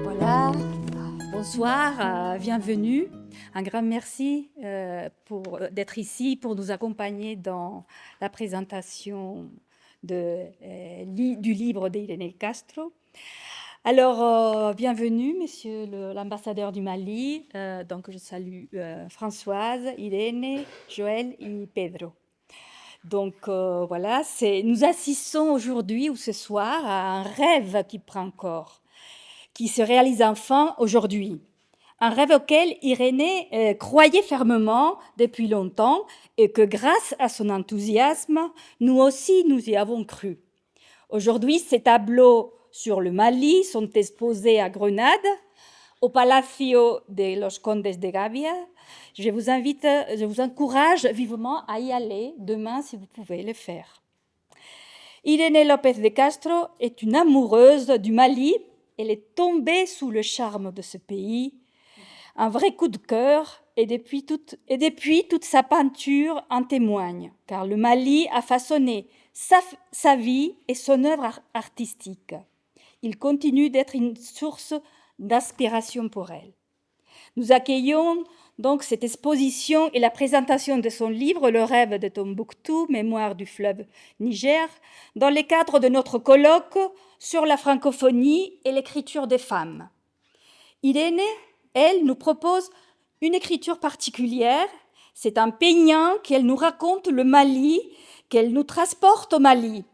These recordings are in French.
Voilà, bonsoir, bienvenue. Un grand merci d'être ici pour nous accompagner dans la présentation du livre d'Irene Castro. Alors, bienvenue, monsieur l'ambassadeur du Mali. Donc, je salue Françoise, Irene, Joël et Pedro. Donc, voilà, nous assistons aujourd'hui ou ce soir à un rêve qui prend corps, qui se réalise enfin aujourd'hui. Un rêve auquel Irénée croyait fermement depuis longtemps et que grâce à son enthousiasme, nous aussi nous y avons cru. Aujourd'hui, ces tableaux sur le Mali sont exposés à Grenade, au Palacio de los Condes de Gavia. Je vous encourage vivement à y aller demain si vous pouvez le faire. Irene López de Castro est une amoureuse du Mali. Elle est tombée sous le charme de ce pays, un vrai coup de cœur, et depuis toute sa peinture en témoigne, car le Mali a façonné sa vie et son œuvre artistique. Il continue d'être une source d'inspiration pour elle. Nous accueillons donc cette exposition et la présentation de son livre « Le rêve de Tombouctou, mémoire du fleuve Niger » dans le cadre de notre colloque sur la francophonie et l'écriture des femmes. Irene, elle, nous propose une écriture particulière. C'est en peignant qu'elle nous raconte le Mali, qu'elle nous transporte au Mali.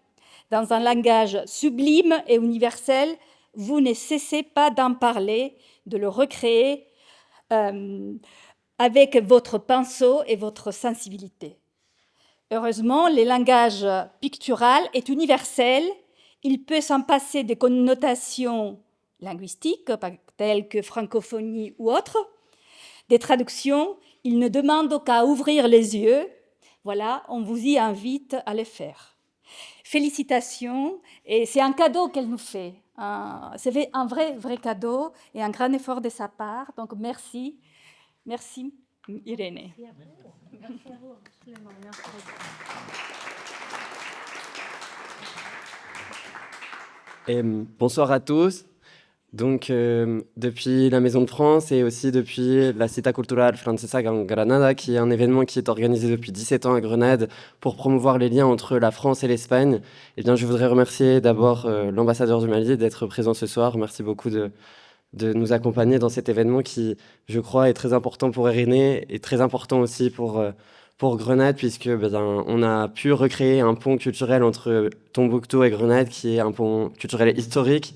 Dans un langage sublime et universel, vous ne cessez pas d'en parler, de le recréer avec votre pinceau et votre sensibilité. Heureusement, le langage pictural est universel. Il peut s'en passer des connotations linguistiques, telles que francophonie ou autres, des traductions. Il ne demande qu'à ouvrir les yeux. Voilà, on vous y invite à le faire. Félicitations, et c'est un cadeau qu'elle nous fait. C'est un vrai cadeau et un grand effort de sa part. Donc merci Irene. Merci à vous. Absolument. Merci. Bonsoir à tous. Donc, depuis la Maison de France et aussi depuis la Cita Cultural Francesa en Granada, qui est un événement qui est organisé depuis 17 ans à Grenade pour promouvoir les liens entre la France et l'Espagne, eh bien, je voudrais remercier d'abord l'ambassadeur du Mali d'être présent ce soir. Merci beaucoup de nous accompagner dans cet événement qui, je crois, est très important pour Irénée et très important aussi pour Grenade, puisque on a pu recréer un pont culturel entre Tombouctou et Grenade, qui est un pont culturel historique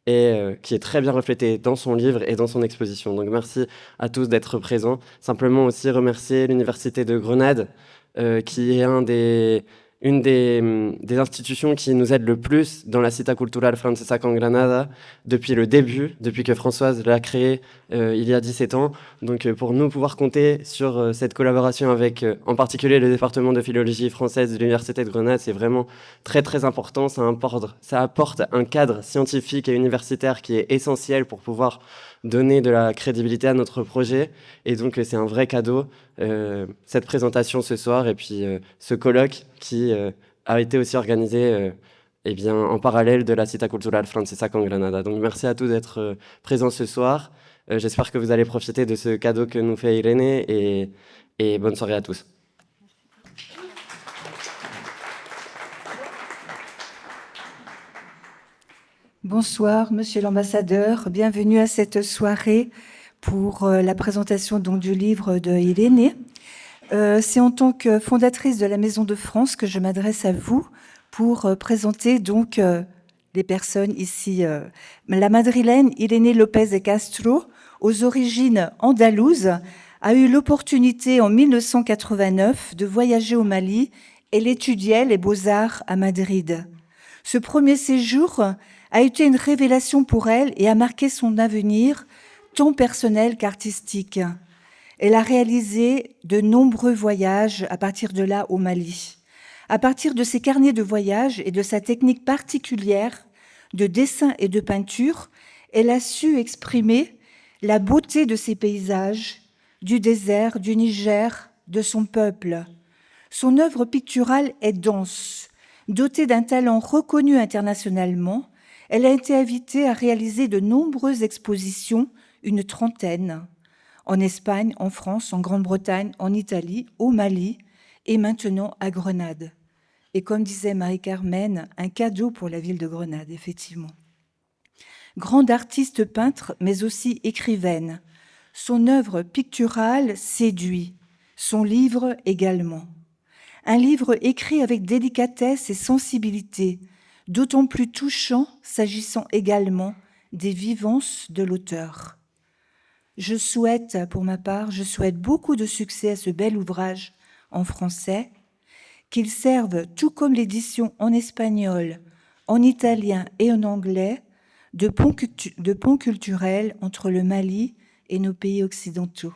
et qui est très bien reflété dans son livre et dans son exposition. Donc merci à tous d'être présents. Simplement aussi remercier l'Université de Grenade, qui est une des institutions qui nous aide le plus dans la Cita Cultural Francesa en Granada depuis le début, depuis que Françoise l'a créée il y a 17 ans. Donc pour nous pouvoir compter sur cette collaboration avec en particulier le département de philologie française de l'Université de Grenade, c'est vraiment très important. Ça apporte un cadre scientifique et universitaire qui est essentiel pour pouvoir donner de la crédibilité à notre projet. Et donc c'est un vrai cadeau, cette présentation ce soir et puis ce colloque qui a été aussi organisé en parallèle de la Cita Cultural Francesa en Granada. Donc merci à tous d'être présents ce soir. J'espère que vous allez profiter de ce cadeau que nous fait Irénée et bonne soirée à tous. Bonsoir, monsieur l'ambassadeur. Bienvenue à cette soirée pour la présentation donc, du livre de Irénée. C'est en tant que fondatrice de la Maison de France que je m'adresse à vous pour présenter donc les personnes ici. La madrilène Irénée López de Castro, aux origines andalouses, a eu l'opportunité en 1989 de voyager au Mali. Elle étudiait les beaux-arts à Madrid. Ce premier séjour a été une révélation pour elle et a marqué son avenir, tant personnel qu'artistique. Elle a réalisé de nombreux voyages à partir de là au Mali. À partir de ses carnets de voyage et de sa technique particulière de dessin et de peinture, elle a su exprimer la beauté de ses paysages, du désert, du Niger, de son peuple. Son œuvre picturale est dense. Dotée d'un talent reconnu internationalement, elle a été invitée à réaliser de nombreuses expositions, une trentaine, en Espagne, en France, en Grande-Bretagne, en Italie, au Mali et maintenant à Grenade. Et comme disait Marie-Carmen, un cadeau pour la ville de Grenade, effectivement. Grande artiste peintre, mais aussi écrivaine, son œuvre picturale séduit, son livre également. Un livre écrit avec délicatesse et sensibilité, d'autant plus touchant s'agissant également des vivances de l'auteur. Je souhaite, pour ma part, beaucoup de succès à ce bel ouvrage en français, qu'il serve, tout comme l'édition en espagnol, en italien et en anglais, de pont culturel entre le Mali et nos pays occidentaux.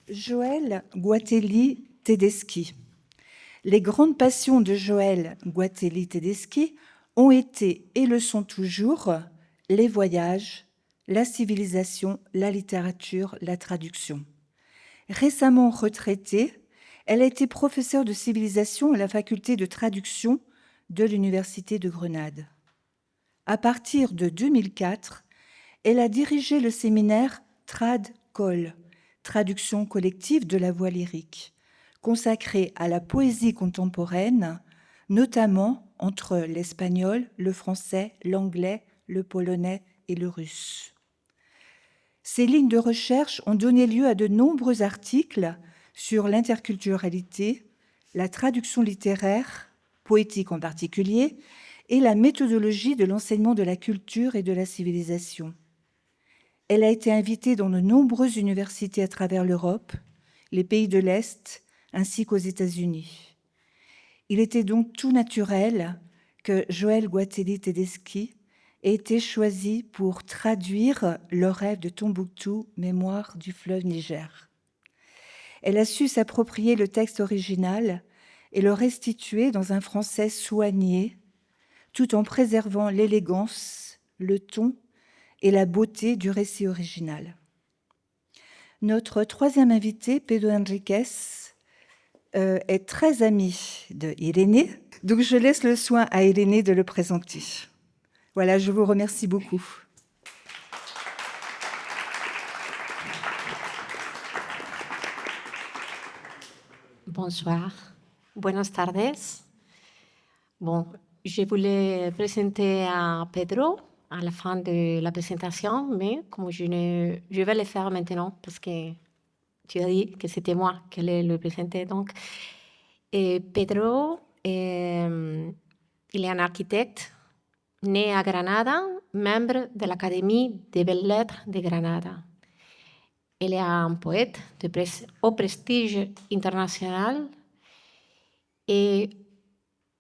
Joël Guatelli Tedeschi. Les grandes passions de Joël Guatelli Tedeschi ont été et le sont toujours les voyages, la civilisation, la littérature, la traduction. Récemment retraitée, elle a été professeure de civilisation à la faculté de traduction de l'Université de Grenade. À partir de 2004, elle a dirigé le séminaire TradCol, traduction collective de la voix lyrique, consacré à la poésie contemporaine, notamment entre l'espagnol, le français, l'anglais, le polonais et le russe. Ces lignes de recherche ont donné lieu à de nombreux articles sur l'interculturalité, la traduction littéraire, poétique en particulier, et la méthodologie de l'enseignement de la culture et de la civilisation. Elle a été invitée dans de nombreuses universités à travers l'Europe, les pays de l'Est, ainsi qu'aux États-Unis. Il était donc tout naturel que Joël Guatelli Tedeschi ait été choisi pour traduire le rêve de Tombouctou, mémoire du fleuve Niger. Elle a su s'approprier le texte original et le restituer dans un français soigné, tout en préservant l'élégance, le ton et la beauté du récit original. Notre troisième invité, Pedro Enriquez, est très ami de Irénée, donc je laisse le soin à Irénée de le présenter. Voilà, je vous remercie beaucoup. Bonsoir, buenas tardes. Bon, je voulais présenter à Pedro à la fin de la présentation, mais comme je vais le faire maintenant parce que tu as dit que c'était moi qui allais le présenter. Donc, Pedro, il est un architecte né à Granada, membre de l'Académie des Belles-Lettres de Granada. Il est un poète au prestige international et,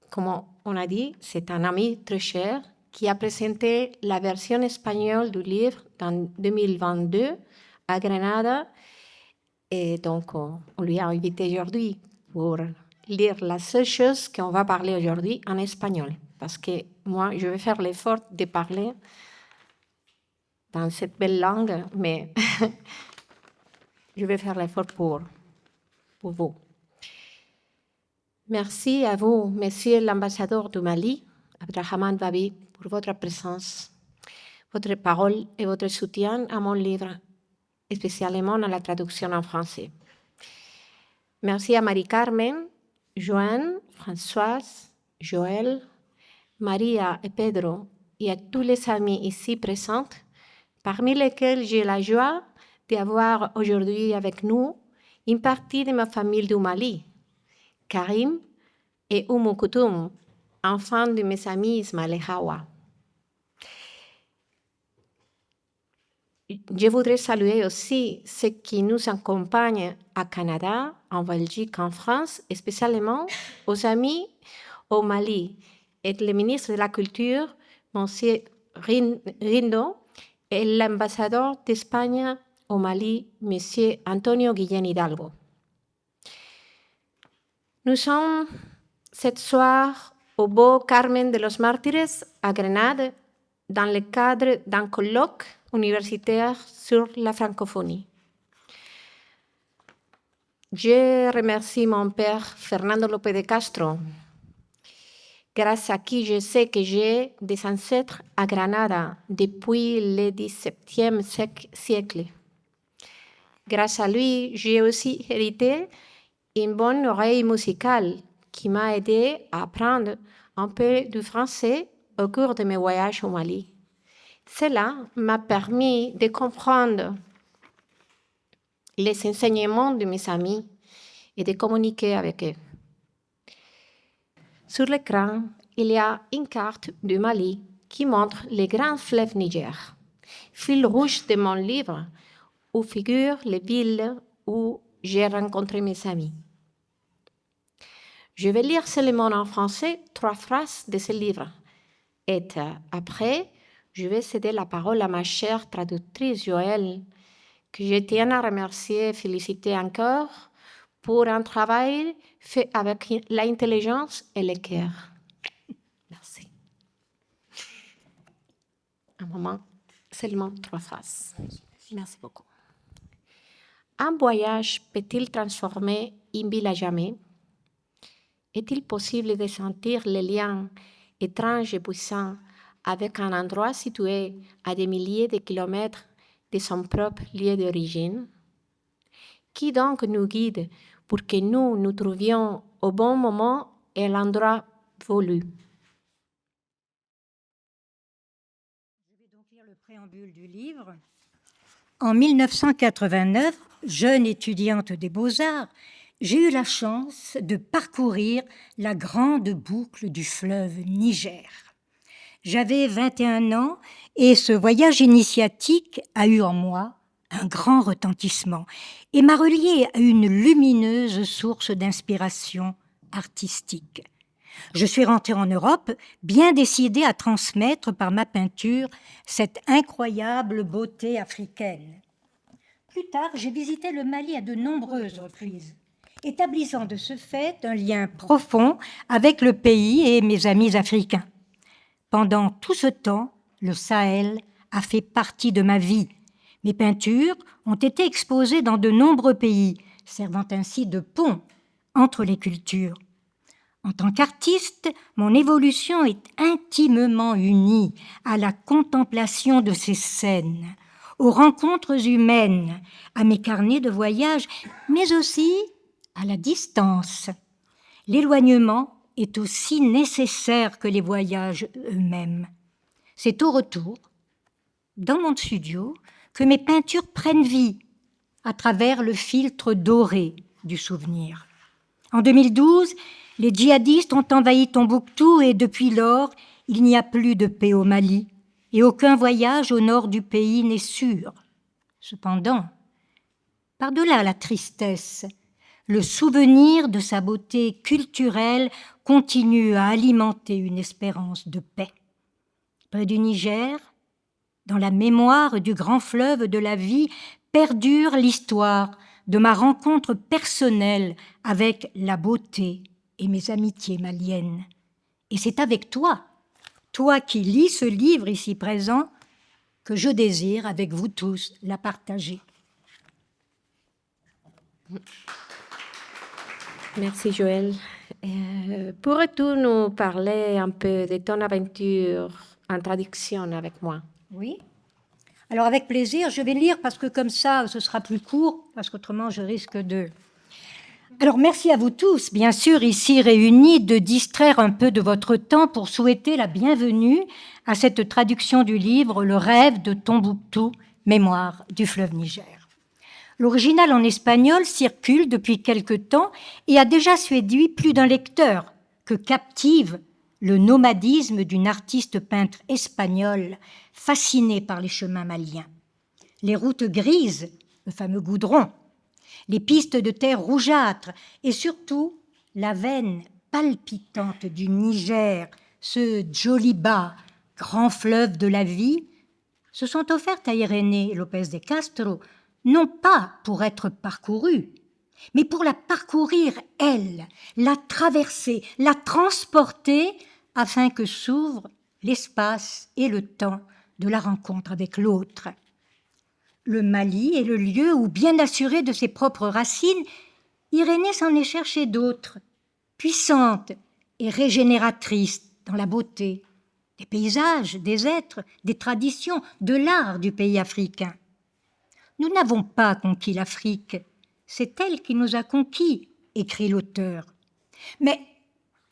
comme on a dit, c'est un ami très cher qui a présenté la version espagnole du livre en 2022 à Granada. Et donc, on lui a invité aujourd'hui pour lire la seule chose qu'on va parler aujourd'hui en espagnol. Parce que moi, je vais faire l'effort de parler dans cette belle langue, mais je vais faire l'effort pour vous. Merci à vous, Monsieur l'ambassadeur du Mali, Abdrahman Babi, pour votre présence, votre parole et votre soutien à mon livre, spécialement à la traduction en français. Merci à Marie-Carmen, Joanne, Françoise, Joël, Maria et Pedro et à tous les amis ici présents, parmi lesquels j'ai la joie d'avoir aujourd'hui avec nous une partie de ma famille du Mali, Karim et Oumou Koutoum, enfant de mes amis Ismaël et Hawa. Je voudrais saluer aussi ceux qui nous accompagnent à Canada, en Belgique, en France, et spécialement aux amis au Mali et le ministre de la Culture, M. Rindo, et l'ambassadeur d'Espagne au Mali, M. Antonio Guillén Hidalgo. Nous sommes ce soir au beau Carmen de los Mártires à Grenade dans le cadre d'un colloque universitaire sur la francophonie. Je remercie mon père Fernando López de Castro, grâce à qui je sais que j'ai des ancêtres à Granada depuis le XVIIe siècle. Grâce à lui, j'ai aussi hérité une bonne oreille musicale qui m'a aidé à apprendre un peu du français au cours de mes voyages au Mali. Cela m'a permis de comprendre les enseignements de mes amis et de communiquer avec eux. Sur l'écran, il y a une carte du Mali qui montre les grands fleuves Niger, fil rouge de mon livre où figurent les villes où j'ai rencontré mes amis. Je vais lire seulement en français 3 phrases de ce livre. Et après, je vais céder la parole à ma chère traductrice Joëlle, que je tiens à remercier et féliciter encore pour un travail fait avec l'intelligence et le cœur. Merci. Un moment, seulement 3 phrases. Merci beaucoup. Un voyage peut-il transformer une ville à jamais? Est-il possible de sentir les liens étranges et puissants avec un endroit situé à des milliers de kilomètres de son propre lieu d'origine? Qui donc nous guide pour que nous nous trouvions au bon moment et à l'endroit voulu? Je vais donc lire le préambule du livre. En 1989, jeune étudiante des Beaux-Arts, j'ai eu la chance de parcourir la grande boucle du fleuve Niger. J'avais 21 ans et ce voyage initiatique a eu en moi un grand retentissement et m'a relié à une lumineuse source d'inspiration artistique. Je suis rentrée en Europe bien décidée à transmettre par ma peinture cette incroyable beauté africaine. Plus tard, j'ai visité le Mali à de nombreuses reprises, établissant de ce fait un lien profond avec le pays et mes amis africains. Pendant tout ce temps, le Sahel a fait partie de ma vie. Mes peintures ont été exposées dans de nombreux pays, servant ainsi de pont entre les cultures. En tant qu'artiste, mon évolution est intimement unie à la contemplation de ces scènes, aux rencontres humaines, à mes carnets de voyage, mais aussi à la distance. L'éloignement est aussi nécessaire que les voyages eux-mêmes. C'est au retour, dans mon studio, que mes peintures prennent vie à travers le filtre doré du souvenir. En 2012, les djihadistes ont envahi Tombouctou et depuis lors, il n'y a plus de paix au Mali et aucun voyage au nord du pays n'est sûr. Cependant, par-delà la tristesse, le souvenir de sa beauté culturelle continue à alimenter une espérance de paix. Près du Niger, dans la mémoire du grand fleuve de la vie, perdure l'histoire de ma rencontre personnelle avec la beauté et mes amitiés maliennes. Et c'est avec toi, toi qui lis ce livre ici présent, que je désire avec vous tous la partager. Merci Joëlle. Pourrais-tu nous parler un peu de ton aventure en traduction avec moi? Oui. Alors avec plaisir, je vais lire parce que comme ça, ce sera plus court, parce qu'autrement je risque de... Alors merci à vous tous, bien sûr, ici réunis, de distraire un peu de votre temps pour souhaiter la bienvenue à cette traduction du livre « Le rêve de Tombouctou, mémoire du fleuve Niger ». L'original en espagnol circule depuis quelque temps et a déjà séduit plus d'un lecteur que captive le nomadisme d'une artiste peintre espagnole fascinée par les chemins maliens. Les routes grises, le fameux goudron, les pistes de terre rougeâtres et surtout la veine palpitante du Niger, ce Djoliba, grand fleuve de la vie, se sont offertes à Irénée Lopez de Castro, non pas pour être parcourue, mais pour la parcourir elle, la traverser, la transporter, afin que s'ouvrent l'espace et le temps de la rencontre avec l'autre. Le Mali est le lieu où, bien assurée de ses propres racines, Irénée s'en est cherché d'autres, puissantes et régénératrices dans la beauté, des paysages, des êtres, des traditions, de l'art du pays africain. Nous n'avons pas conquis l'Afrique, c'est elle qui nous a conquis, écrit l'auteur. Mais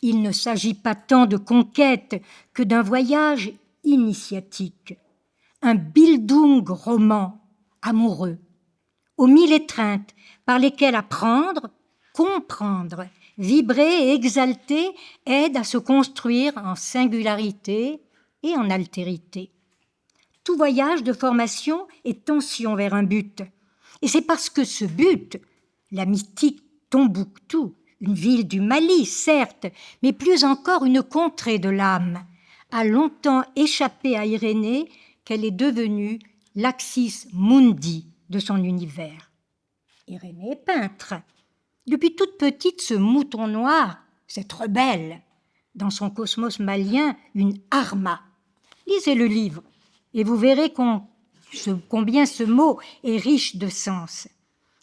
il ne s'agit pas tant de conquête que d'un voyage initiatique, un Bildung roman amoureux, aux mille étreintes par lesquelles apprendre, comprendre, vibrer et exalter aide à se construire en singularité et en altérité. Tout voyage de formation est tension vers un but. Et c'est parce que ce but, la mythique Tombouctou, une ville du Mali, certes, mais plus encore une contrée de l'âme, a longtemps échappé à Irénée qu'elle est devenue l'axis mundi de son univers. Irénée est peintre. Depuis toute petite, ce mouton noir, cette rebelle, dans son cosmos malien, une arma. Lisez le livre et vous verrez combien ce mot est riche de sens.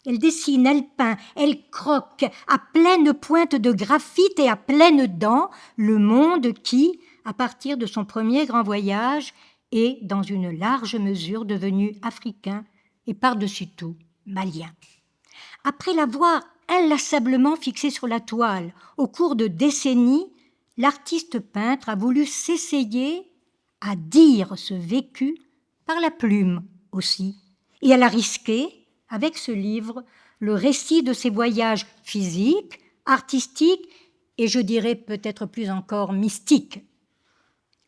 Elle dessine, elle peint, elle croque, à pleine pointe de graphite et à pleines dents, le monde qui, à partir de son premier grand voyage, est dans une large mesure devenu africain et par-dessus tout malien. Après l'avoir inlassablement fixé sur la toile au cours de décennies, l'artiste peintre a voulu s'essayer à dire ce vécu par la plume aussi, et elle a risqué, avec ce livre, le récit de ses voyages physiques, artistiques et je dirais peut-être plus encore mystiques.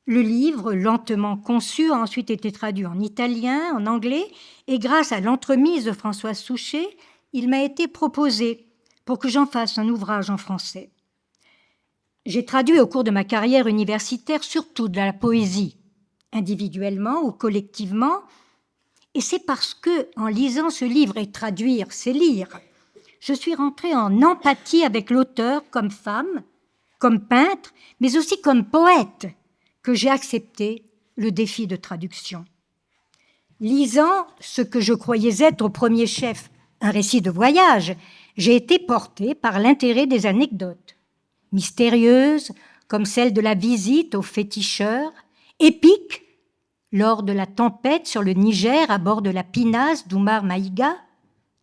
Le livre, lentement conçu, a ensuite été traduit en italien, en anglais, et grâce à l'entremise de Françoise Souchet, il m'a été proposé pour que j'en fasse un ouvrage en français. J'ai traduit au cours de ma carrière universitaire surtout de la poésie, individuellement ou collectivement, et c'est parce que, en lisant ce livre et traduire, c'est lire, je suis rentrée en empathie avec l'auteur comme femme, comme peintre, mais aussi comme poète, que j'ai accepté le défi de traduction. Lisant ce que je croyais être au premier chef un récit de voyage, j'ai été portée par l'intérêt des anecdotes, mystérieuses comme celle de la visite au féticheur, épiques lors de la tempête sur le Niger à bord de la pinasse d'Oumar Maïga,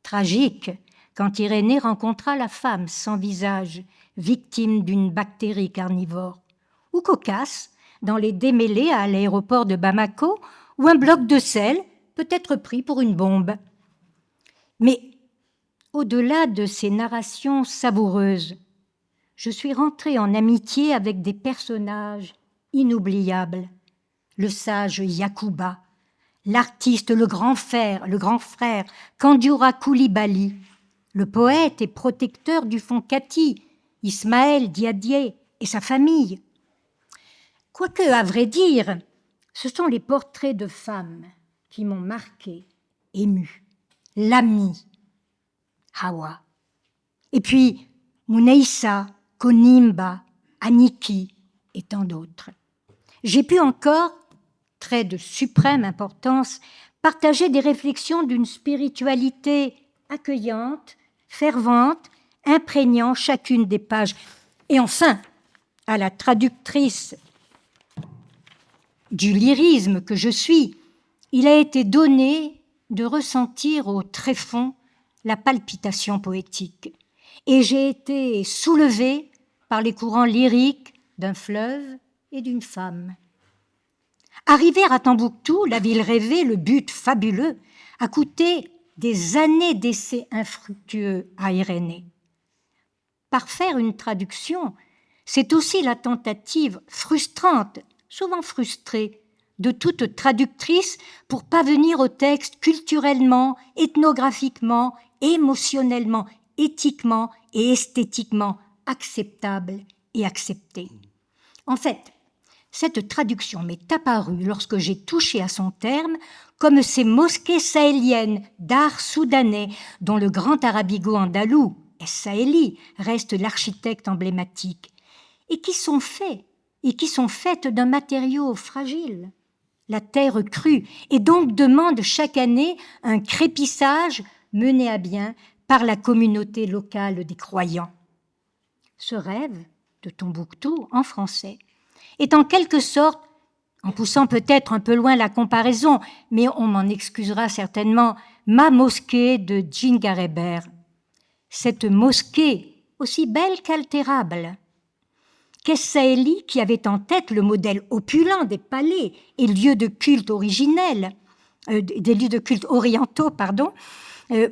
tragique quand Irénée rencontra la femme sans visage, victime d'une bactérie carnivore, ou cocasse dans les démêlés à l'aéroport de Bamako, où un bloc de sel peut être pris pour une bombe. Mais au-delà de ces narrations savoureuses, je suis rentrée en amitié avec des personnages inoubliables. Le sage Yacouba, l'artiste, le grand frère Kandioura Koulibaly, le poète et protecteur du fonds Kati, Ismaël Diadier et sa famille. Quoique, à vrai dire, ce sont les portraits de femmes qui m'ont marqué, ému. L'ami, Hawa. Et puis Mouneissa, Konimba, Aniki et tant d'autres. J'ai pu encore, trait de suprême importance, partager des réflexions d'une spiritualité accueillante, fervente, imprégnant chacune des pages. Et enfin, à la traductrice du lyrisme que je suis, il a été donné de ressentir au tréfonds la palpitation poétique. Et j'ai été soulevée par les courants lyriques d'un fleuve et d'une femme. Arriver à Tombouctou, la ville rêvée, le but fabuleux, a coûté des années d'essais infructueux à Irénée. Par faire une traduction, C'est aussi la tentative frustrante, souvent frustrée, de toute traductrice pour parvenir au texte culturellement, ethnographiquement, émotionnellement, éthiquement et esthétiquement acceptable et accepté. En fait, cette traduction m'est apparue lorsque j'ai touché à son terme comme ces mosquées sahéliennes d'art soudanais dont le grand arabigo andalou, Es-Saheli, reste l'architecte emblématique et qui sont faites d'un matériau fragile, la terre crue, et donc demandent chaque année un crépissage mené à bien par la communauté locale des croyants. Ce rêve de Tombouctou en français est en quelque sorte, en poussant peut-être un peu loin la comparaison, mais on m'en excusera certainement, ma mosquée de Djingareber. Cette mosquée, aussi belle qu'altérable, qu'Es-Saheli, qui avait en tête le modèle opulent des palais et lieux de culte originels, des lieux de culte orientaux,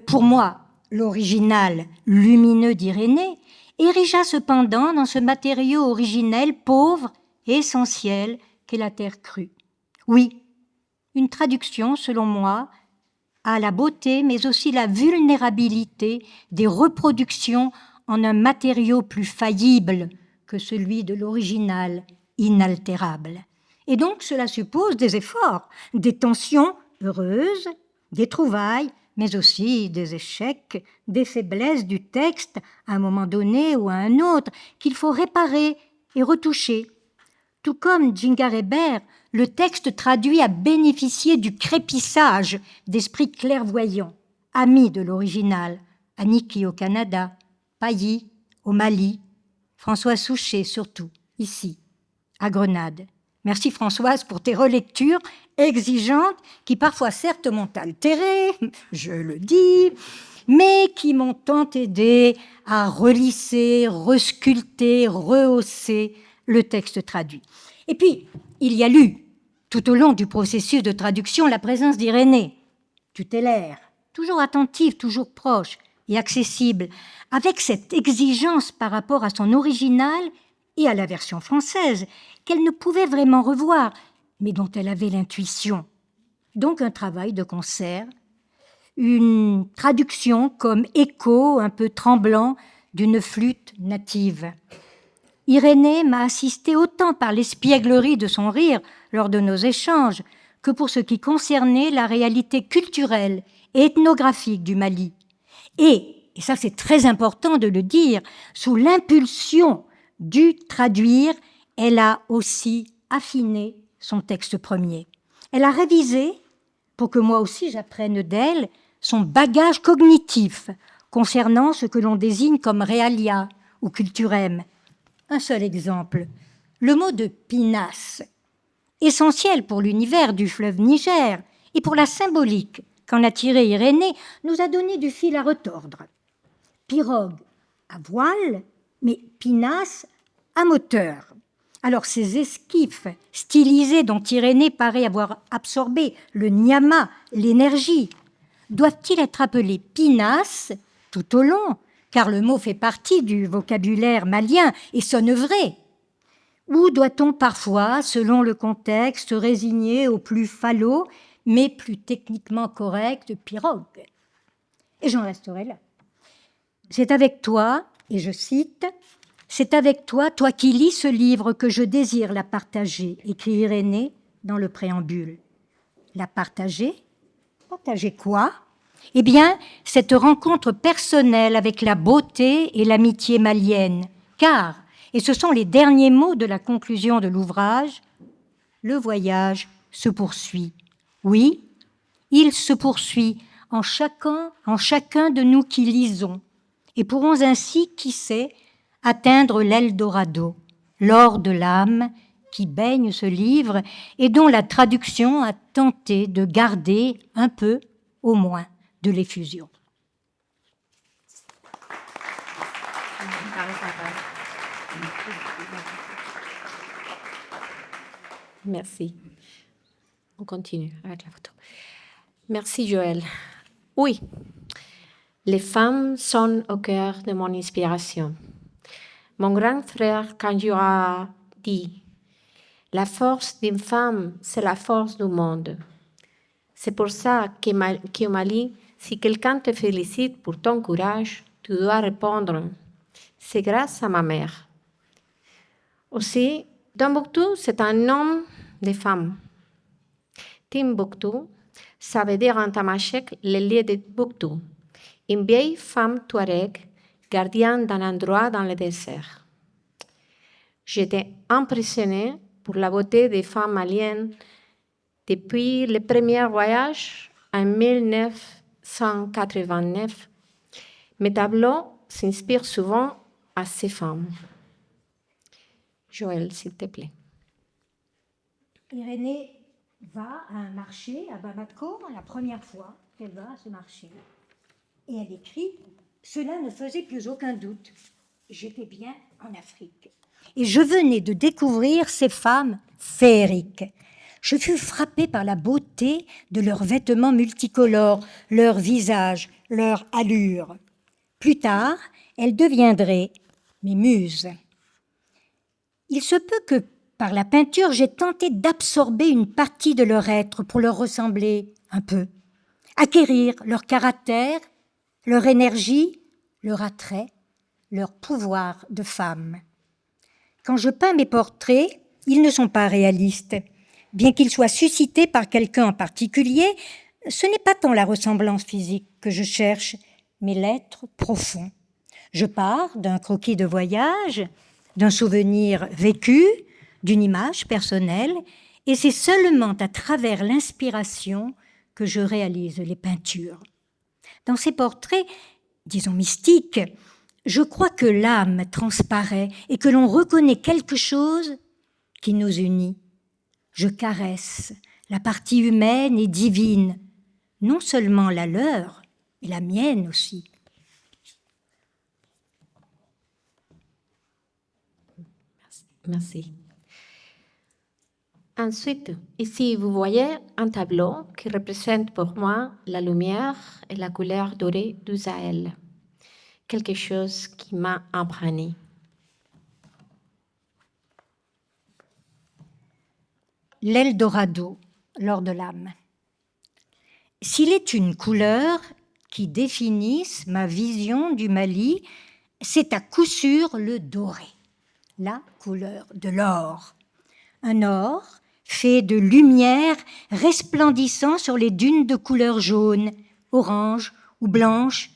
pour moi, l'original lumineux d'Irénée, érigea cependant dans ce matériau originel pauvre et essentiel qu'est la terre crue. Oui, une traduction, selon moi, à la beauté, mais aussi la vulnérabilité des reproductions en un matériau plus faillible que celui de l'original inaltérable. Et donc cela suppose des efforts, des tensions heureuses, des trouvailles, mais aussi des échecs, des faiblesses du texte à un moment donné ou à un autre qu'il faut réparer et retoucher. Tout comme Djingareber, le texte traduit a bénéficié du crépissage d'esprits clairvoyants, amis de l'original, Aniki au Canada, Pailly au Mali, Françoise Souchet surtout, ici, à Grenade. Merci Françoise pour tes relectures exigeantes qui parfois certes m'ont altérée, je le dis, mais qui m'ont tant aidé à relisser, resculpter, rehausser le texte traduit. Et puis, il y a eu, tout au long du processus de traduction, la présence d'Irénée, tutélaire, toujours attentive, toujours proche et accessible, avec cette exigence par rapport à son original et à la version française, qu'elle ne pouvait vraiment revoir, mais dont elle avait l'intuition. Donc un travail de concert, une traduction comme écho un peu tremblant d'une flûte native. Irénée m'a assisté autant par l'espièglerie de son rire lors de nos échanges que pour ce qui concernait la réalité culturelle et ethnographique du Mali. Et ça c'est très important de le dire, sous l'impulsion du traduire, elle a aussi affiné son texte premier. Elle a révisé, pour que moi aussi j'apprenne d'elle, son bagage cognitif concernant ce que l'on désigne comme realia ou culturem. Un seul exemple, le mot de pinasse, essentiel pour l'univers du fleuve Niger et pour la symbolique qu'en a tiré Irénée, nous a donné du fil à retordre. Pirogue à voile, mais pinasse à moteur. Alors ces esquifs stylisés dont Irénée paraît avoir absorbé le nyama, l'énergie, doivent-ils être appelés pinasse tout au long, car le mot fait partie du vocabulaire malien et sonne vrai? Ou doit-on parfois, selon le contexte, se résigner au plus falot, mais plus techniquement correct pirogue? Et j'en resterai là. C'est avec toi, et je cite, « C'est avec toi, toi qui lis ce livre, que je désire la partager », écrit Irénée dans le préambule. La partager? Partager quoi? Eh bien, cette rencontre personnelle avec la beauté et l'amitié malienne, car, et ce sont les derniers mots de la conclusion de l'ouvrage, le voyage se poursuit. Oui, il se poursuit en chacun de nous qui lisons, et pourrons ainsi, qui sait, atteindre l'Eldorado, l'or de l'âme qui baigne ce livre et dont la traduction a tenté de garder un peu, au moins, de l'effusion. Merci. On continue avec la photo. Merci Joël. Oui, les femmes sont au cœur de mon inspiration. Mon grand frère Kanju a dit « La force d'une femme, c'est la force du monde ». C'est pour ça qu'au Mali, si quelqu'un te félicite pour ton courage, tu dois répondre « C'est grâce à ma mère ». Aussi, Tombouctou, c'est un nom de femme. Timbuktu, ça veut dire en tamashek le lieu de Buktu, une vieille femme touareg, gardienne d'un endroit dans le désert. J'étais impressionnée pour la beauté des femmes maliennes depuis le premier voyage en 1989. Mes tableaux s'inspirent souvent à ces femmes. Joël, s'il te plaît. Irénée va à un marché à Bamako la première fois qu'elle va à ce marché. Et elle écrit « Cela ne faisait plus aucun doute. J'étais bien en Afrique. Et je venais de découvrir ces femmes féeriques. Je fus frappée par la beauté de leurs vêtements multicolores, leur visage, leur allure. Plus tard, elles deviendraient mes muses. Il se peut que, par la peinture, j'ai tenté d'absorber une partie de leur être pour leur ressembler un peu, acquérir leur caractère, leur énergie, leur attrait, leur pouvoir de femme. Quand je peins mes portraits, ils ne sont pas réalistes. Bien qu'ils soient suscités par quelqu'un en particulier, ce n'est pas tant la ressemblance physique que je cherche, mais l'être profond. Je pars d'un croquis de voyage, d'un souvenir vécu, d'une image personnelle, et c'est seulement à travers l'inspiration que je réalise les peintures. Dans ces portraits, disons mystiques, je crois que l'âme transparaît et que l'on reconnaît quelque chose qui nous unit. Je caresse la partie humaine et divine, non seulement la leur, mais la mienne aussi. Merci. Ensuite, ici, vous voyez un tableau qui représente pour moi la lumière et la couleur dorée du Sahel. Quelque chose qui m'a imprégné. L'Eldorado, l'or de l'âme. S'il est une couleur qui définisse ma vision du Mali, c'est à coup sûr le doré, la couleur de l'or. Un or fait de lumière resplendissant sur les dunes de couleur jaune, orange ou blanche,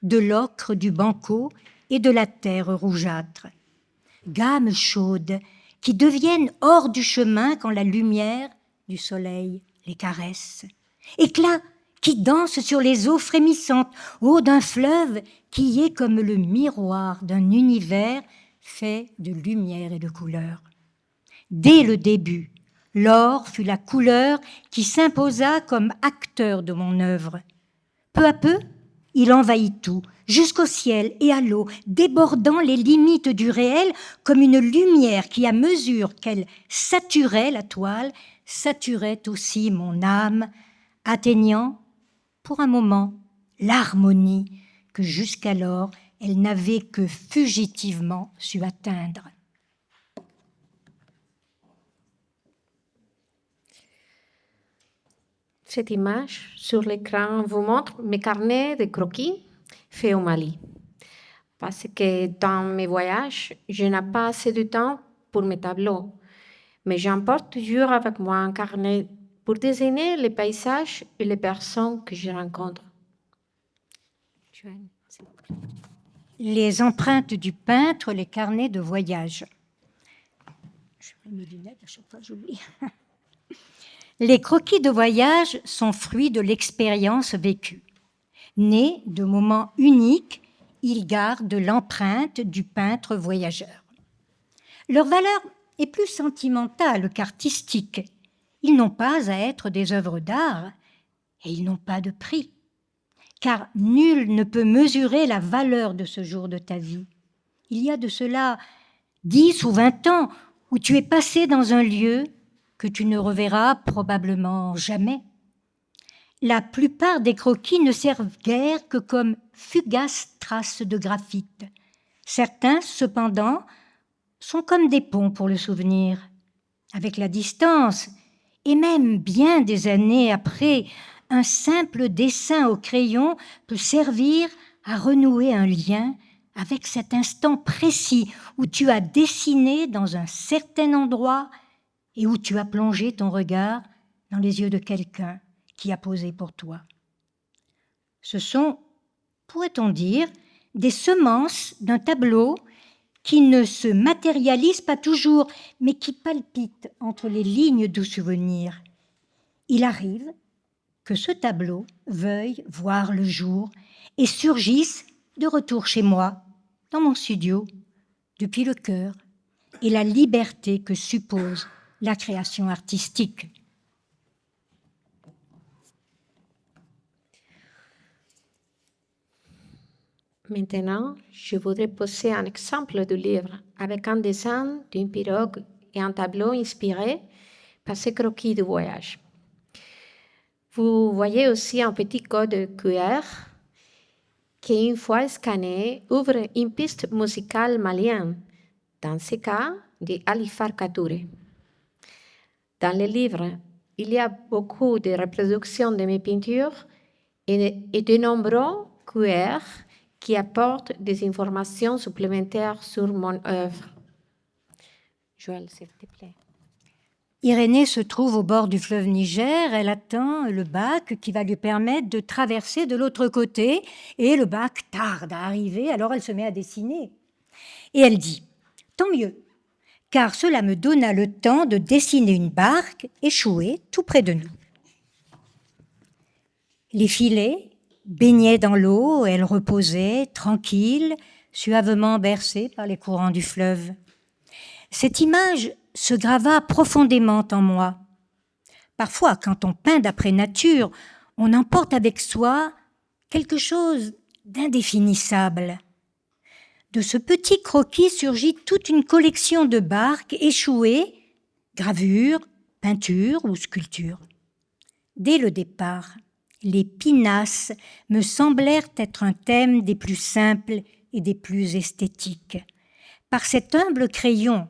de l'ocre du banco et de la terre rougeâtre. Gammes chaudes qui deviennent hors du chemin quand la lumière du soleil les caresse. Éclats qui dansent sur les eaux frémissantes, eau d'un fleuve qui est comme le miroir d'un univers fait de lumière et de couleurs. Dès le début, l'or fut la couleur qui s'imposa comme acteur de mon œuvre. Peu à peu, il envahit tout, jusqu'au ciel et à l'eau, débordant les limites du réel comme une lumière qui, à mesure qu'elle saturait la toile, saturait aussi mon âme, atteignant, pour un moment, l'harmonie que jusqu'alors elle n'avait que fugitivement su atteindre. Cette image sur l'écran vous montre mes carnets de croquis faits au Mali. Parce que dans mes voyages, je n'ai pas assez de temps pour mes tableaux, mais j'emporte toujours avec moi un carnet pour dessiner les paysages et les personnes que je rencontre. Les empreintes du peintre, les carnets de voyage. Je mets mes lunettes, à chaque fois j'oublie. Les croquis de voyage sont fruits de l'expérience vécue. Nés de moments uniques, ils gardent l'empreinte du peintre voyageur. Leur valeur est plus sentimentale qu'artistique. Ils n'ont pas à être des œuvres d'art et ils n'ont pas de prix. Car nul ne peut mesurer la valeur de ce jour de ta vie. Il y a de cela 10 ou 20 ans où tu es passé dans un lieu que tu ne reverras probablement jamais. La plupart des croquis ne servent guère que comme fugaces traces de graphite. Certains, cependant, sont comme des ponts pour le souvenir. Avec la distance, et même bien des années après, un simple dessin au crayon peut servir à renouer un lien avec cet instant précis où tu as dessiné dans un certain endroit et où tu as plongé ton regard dans les yeux de quelqu'un qui a posé pour toi. Ce sont, pourrait-on dire, des semences d'un tableau qui ne se matérialise pas toujours, mais qui palpite entre les lignes du souvenir. Il arrive que ce tableau veuille voir le jour et surgisse de retour chez moi, dans mon studio, depuis le cœur et la liberté que suppose la création artistique. Maintenant, je voudrais poser un exemple du livre avec un dessin d'une pirogue et un tableau inspiré par ce croquis de voyage. Vous voyez aussi un petit code QR qui, une fois scanné, ouvre une piste musicale malienne, dans ce cas de Alifar Katouré. Dans le livre, il y a beaucoup de reproductions de mes peintures et de nombreux QR qui apportent des informations supplémentaires sur mon œuvre. Joël, s'il te plaît. Irénée se trouve au bord du fleuve Niger. Elle attend le bac qui va lui permettre de traverser de l'autre côté. Et le bac tarde à arriver, alors elle se met à dessiner. Et elle dit « Tant mieux, car cela me donna le temps de dessiner une barque échouée tout près de nous. » Les filets baignaient dans l'eau, elle reposait, tranquille, suavement bercée par les courants du fleuve. Cette image se grava profondément en moi. Parfois, quand on peint d'après nature, on emporte avec soi quelque chose d'indéfinissable. De ce petit croquis surgit toute une collection de barques échouées, gravures, peintures ou sculptures. Dès le départ, les pinasses me semblèrent être un thème des plus simples et des plus esthétiques. Par cet humble crayon,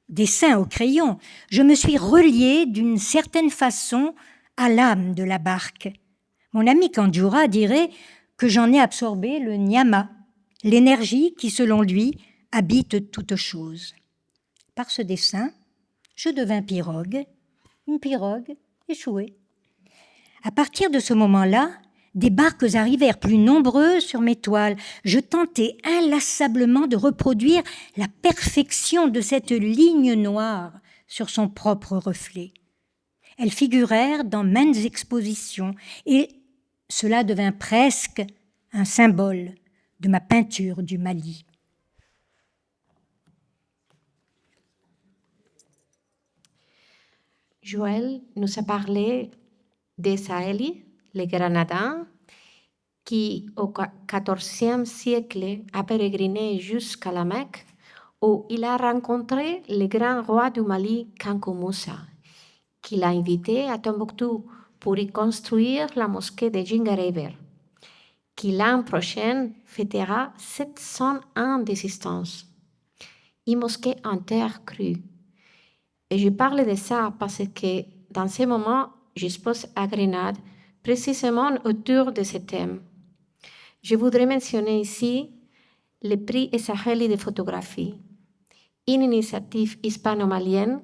dessin au crayon, je me suis reliée d'une certaine façon à l'âme de la barque. Mon ami Kandjoura dirait que j'en ai absorbé le nyama, l'énergie qui, selon lui, habite toute chose. Par ce dessin, je devins pirogue, une pirogue échouée. À partir de ce moment-là, des barques arrivèrent plus nombreuses sur mes toiles. Je tentais inlassablement de reproduire la perfection de cette ligne noire sur son propre reflet. Elles figurèrent dans maintes expositions et cela devint presque un symbole de ma peinture du Mali. Joël nous a parlé des Sahélis, les Granadins, qui au XIVe siècle a pérégriné jusqu'à la Mecque, où il a rencontré le grand roi du Mali, Kankou Moussa, qui l'a invité à Tombouctou pour y construire la mosquée de Djingareber, qui l'an prochain fêtera 700 ans d'existence. Une mosquée en terre crue. Et je parle de ça parce que dans ce moment, j'expose à Grenade précisément autour de ce thème. Je voudrais mentionner ici le prix Saheli de photographie, une initiative hispano-malienne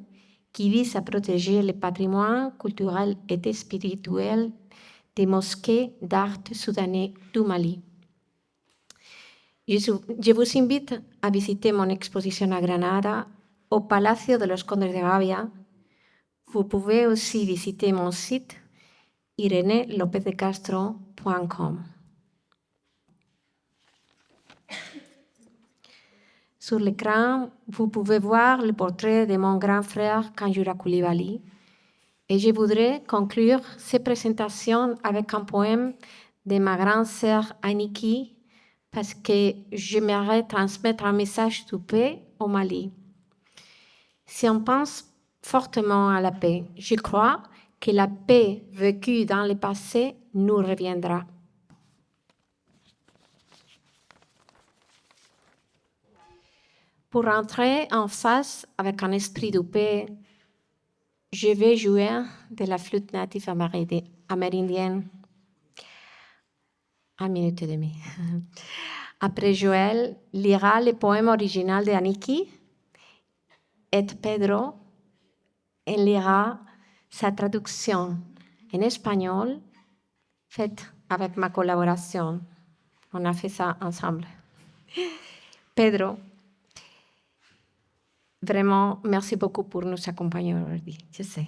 qui vise à protéger le patrimoine culturel et spirituel des mosquées d'art soudanais du Mali. Je vous invite à visiter mon exposition à Granada, au Palacio de los Condes de Gavia. Vous pouvez aussi visiter mon site irenelopezdecastro.com. Sur l'écran, vous pouvez voir le portrait de mon grand frère Kandjoura Coulibaly. Et je voudrais conclure cette présentation avec un poème de ma grande sœur Aniki, parce que j'aimerais transmettre un message de paix au Mali. Si on pense fortement à la paix, je crois que la paix vécue dans le passé nous reviendra. Pour entrer en phase avec un esprit de paix, je vais jouer de la flûte native amérindienne. 1 minute et demie. Après, Joël lira le poème original de Aniki et Pedro lira sa traduction en espagnol faite avec ma collaboration. On a fait ça ensemble. Pedro, vraiment, merci beaucoup pour nous accompagner aujourd'hui. Je sais.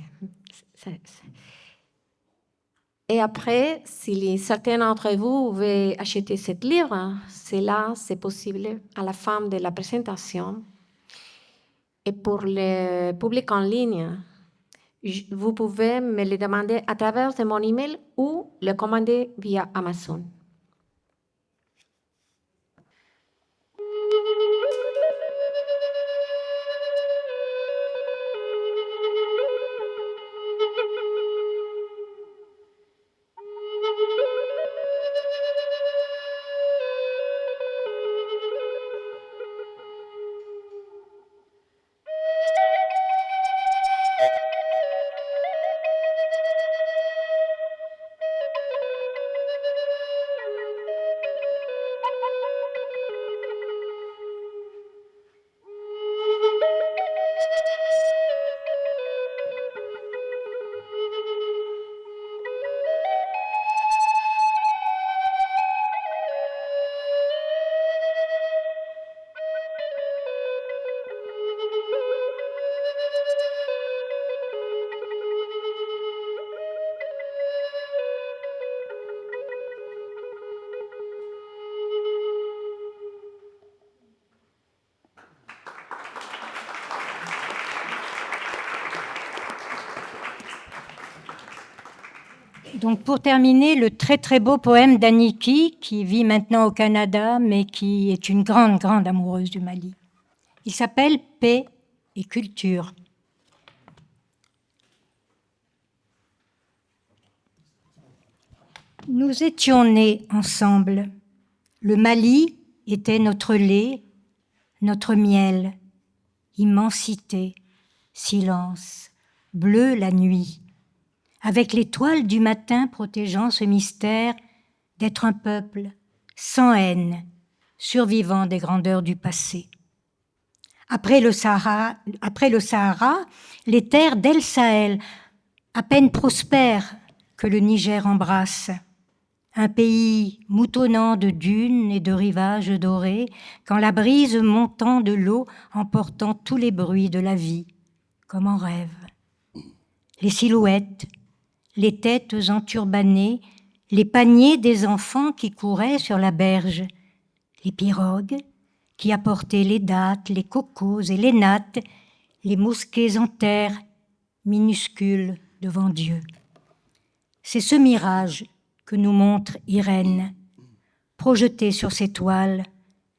Et après, si certains d'entre vous veulent acheter ce livre, c'est possible à la fin de la présentation. Et pour le public en ligne, vous pouvez me le demander à travers de mon email ou le commander via Amazon. Donc pour terminer, le très très beau poème d'Aniki, qui vit maintenant au Canada, mais qui est une grande, grande amoureuse du Mali. Il s'appelle « Paix et culture ». Nous étions nés ensemble. Le Mali était notre lait, notre miel, immensité, silence, bleu la nuit, avec l'étoile du matin protégeant ce mystère d'être un peuple sans haine, survivant des grandeurs du passé. Après le Sahara, les terres d'El Sahel, à peine prospères que le Niger embrasse, un pays moutonnant de dunes et de rivages dorés, quand la brise montant de l'eau emportant tous les bruits de la vie, comme en rêve. Les silhouettes, les têtes enturbanées, les paniers des enfants qui couraient sur la berge, les pirogues qui apportaient les dattes, les cocos et les nattes, les mosquées en terre, minuscules devant Dieu. C'est ce mirage que nous montre Irène, projeté sur ces toiles,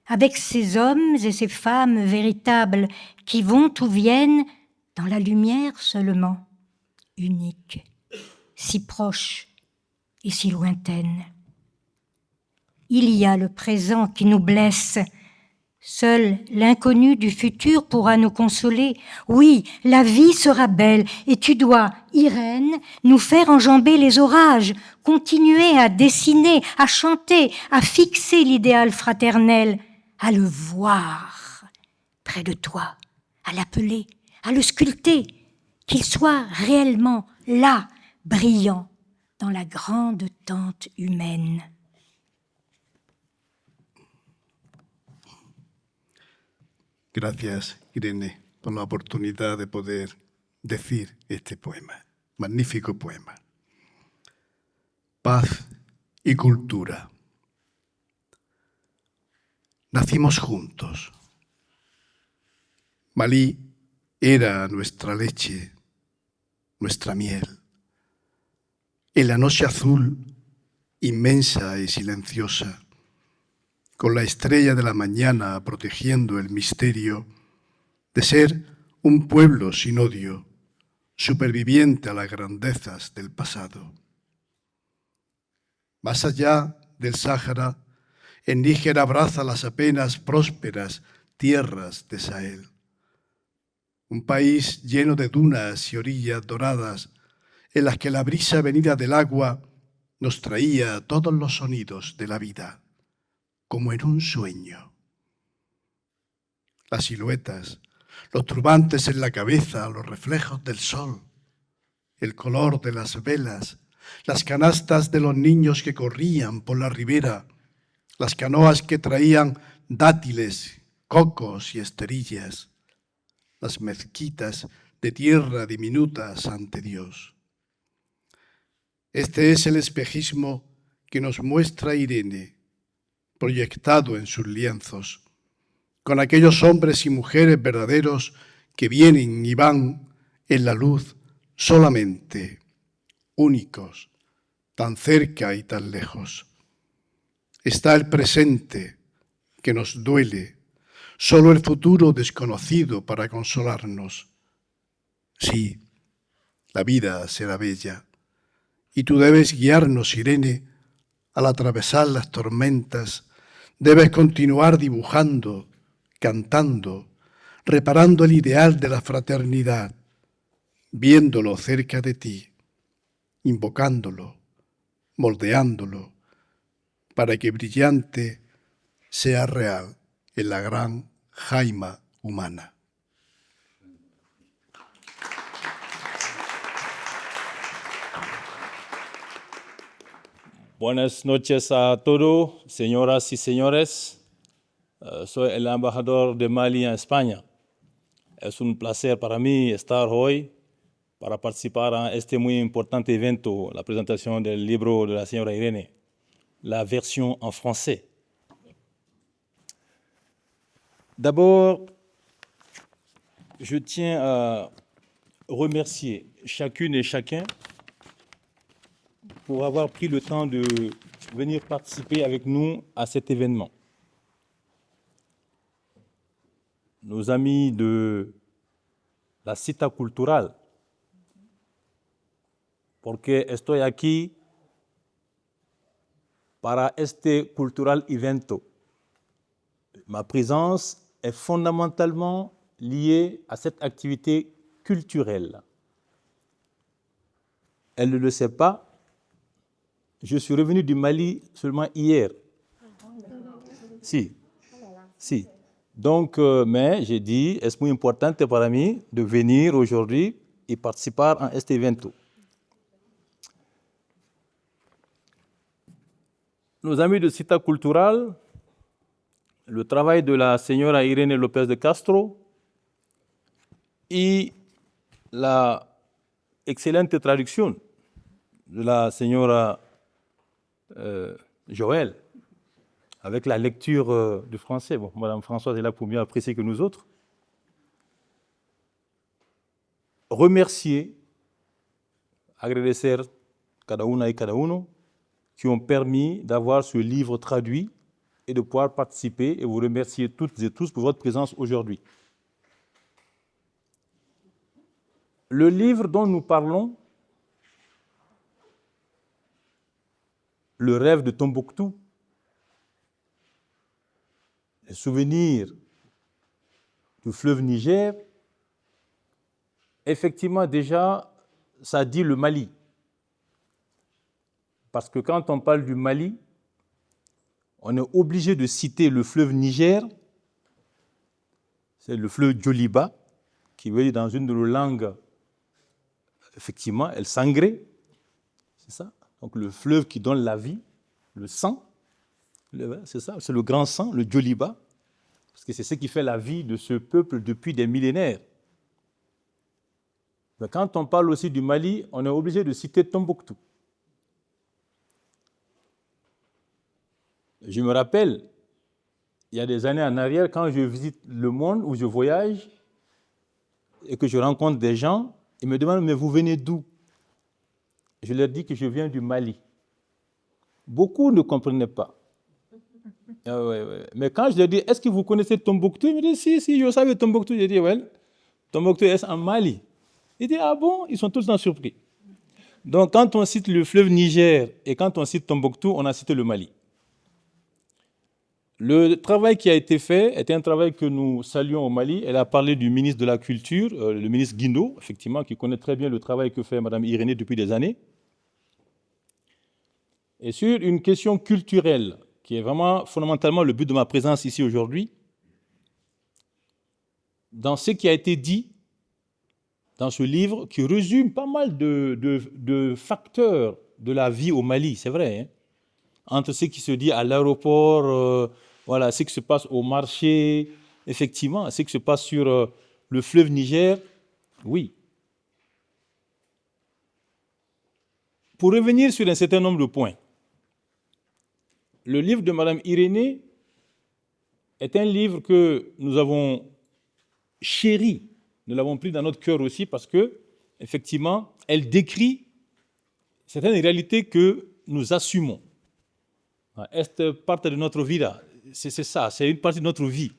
avec ces hommes et ces femmes véritables qui vont ou viennent dans la lumière seulement, unique, si proche et si lointaine. Il y a le présent qui nous blesse. Seul l'inconnu du futur pourra nous consoler. Oui, la vie sera belle et tu dois, Irène, nous faire enjamber les orages, continuer à dessiner, à chanter, à fixer l'idéal fraternel, à le voir près de toi, à l'appeler, à le sculpter, qu'il soit réellement là, brillant dans la grande tente humaine. Gracias, Irene, por la oportunidad de poder decir este poema, magnífico poema. Paz y cultura. Nacimos juntos. Malí era nuestra leche, nuestra miel. En la noche azul, inmensa y silenciosa, con la estrella de la mañana protegiendo el misterio de ser un pueblo sin odio, superviviente a las grandezas del pasado. Más allá del Sáhara, el Níger abraza las apenas prósperas tierras de Sahel. Un país lleno de dunas y orillas doradas en las que la brisa venida del agua nos traía todos los sonidos de la vida, como en un sueño. Las siluetas, los turbantes en la cabeza, los reflejos del sol, el color de las velas, las canastas de los niños que corrían por la ribera, las canoas que traían dátiles, cocos y esterillas, las mezquitas de tierra diminutas ante Dios. Este es el espejismo que nos muestra Irene, proyectado en sus lienzos, con aquellos hombres y mujeres verdaderos que vienen y van en la luz solamente, únicos, tan cerca y tan lejos. Está el presente que nos duele, solo el futuro desconocido para consolarnos. Sí, la vida será bella, y tú debes guiarnos, Irene, al atravesar las tormentas. Debes continuar dibujando, cantando, reparando el ideal de la fraternidad, viéndolo cerca de ti, invocándolo, moldeándolo, para que brillante sea real en la gran jaima humana. Buenas noches a todos, señoras y señores. Soy el embajador de Mali en España. Es un placer para mí estar hoy para participar a este muy importante evento, la presentación del libro de la señora Irene, la version en français. D'abord, je tiens à remercier chacune et chacun pour avoir pris le temps de venir participer avec nous à cet événement. Nos amis de la Cita Cultural, porque estoy aquí para este cultural evento. Ma présence est fondamentalement liée à cette activité culturelle. Elle ne le sait pas. Je suis revenu du Mali seulement hier. Si. Donc, mais j'ai dit, es muy importante para mí de venir aujourd'hui y participar en este evento. Nos amis de Cita Cultural, le travail de la señora Irene López de Castro y la excelente traducción de la señora Joël, avec la lecture du français. Bon, Madame Françoise est là pour mieux apprécier que nous autres. Remercier, agradecer cada una y cada uno qui ont permis d'avoir ce livre traduit et de pouvoir participer, et vous remercier toutes et tous pour votre présence aujourd'hui. Le livre dont nous parlons, Le rêve de Tombouctou, les souvenirs du fleuve Niger, effectivement déjà, ça dit le Mali. Parce que quand on parle du Mali, on est obligé de citer le fleuve Niger, c'est le fleuve Djoliba, qui veut dire dans une de nos langues, effectivement, El Sangre, c'est ça. Donc le fleuve qui donne la vie, le sang, c'est ça, c'est le grand sang, le Djoliba, parce que c'est ce qui fait la vie de ce peuple depuis des millénaires. Mais quand on parle aussi du Mali, on est obligé de citer Tombouctou. Je me rappelle, il y a des années en arrière, quand je visite le monde, où je voyage, et que je rencontre des gens, ils me demandent, mais vous venez d'où? Je leur dis que je viens du Mali. Beaucoup ne comprenaient pas. Mais quand je leur dis, est-ce que vous connaissez Tombouctou? Ils me disent, si, je savais Tombouctou. Je dis, ouais, Tombouctou est en Mali. Ils disent, ah bon? Ils sont tous en surpris. Donc, quand on cite le fleuve Niger et quand on cite Tombouctou, on a cité le Mali. Le travail qui a été fait était un travail que nous saluons au Mali. Elle a parlé du ministre de la Culture, le ministre Guindo, effectivement, qui connaît très bien le travail que fait Mme Irénée depuis des années. Et sur une question culturelle, qui est vraiment fondamentalement le but de ma présence ici aujourd'hui, dans ce qui a été dit dans ce livre, qui résume pas mal de facteurs de la vie au Mali, c'est vrai, hein, entre ce qui se dit à l'aéroport, voilà, ce qui se passe au marché, effectivement, ce qui se passe sur le fleuve Niger, oui. Pour revenir sur un certain nombre de points, le livre de Mme Irénée est un livre que nous avons chéri, nous l'avons pris dans notre cœur aussi parce que, effectivement, elle décrit certaines réalités que nous assumons. Est parte de notre vie là. C'est ça, c'est une partie de notre vie.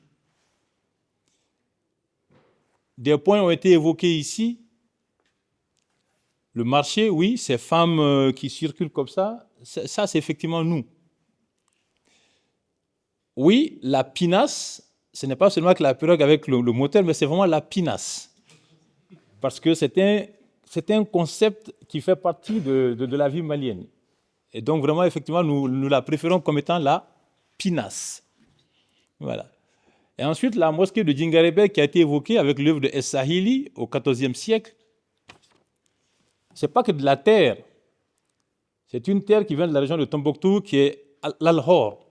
Des points ont été évoqués ici. Le marché, oui, ces femmes qui circulent comme ça c'est effectivement nous. Oui, la pinasse, ce n'est pas seulement que la pirogue avec le moteur, mais c'est vraiment la pinasse. Parce que c'est un concept qui fait partie de la vie malienne. Et donc, vraiment, effectivement, nous la préférons comme étant la pinasse. Voilà. Et ensuite, la mosquée de Djingarebe qui a été évoquée avec l'œuvre de Es-Sahili au XIVe siècle, ce n'est pas que de la terre. C'est une terre qui vient de la région de Tombouctou, qui est l'Alhor.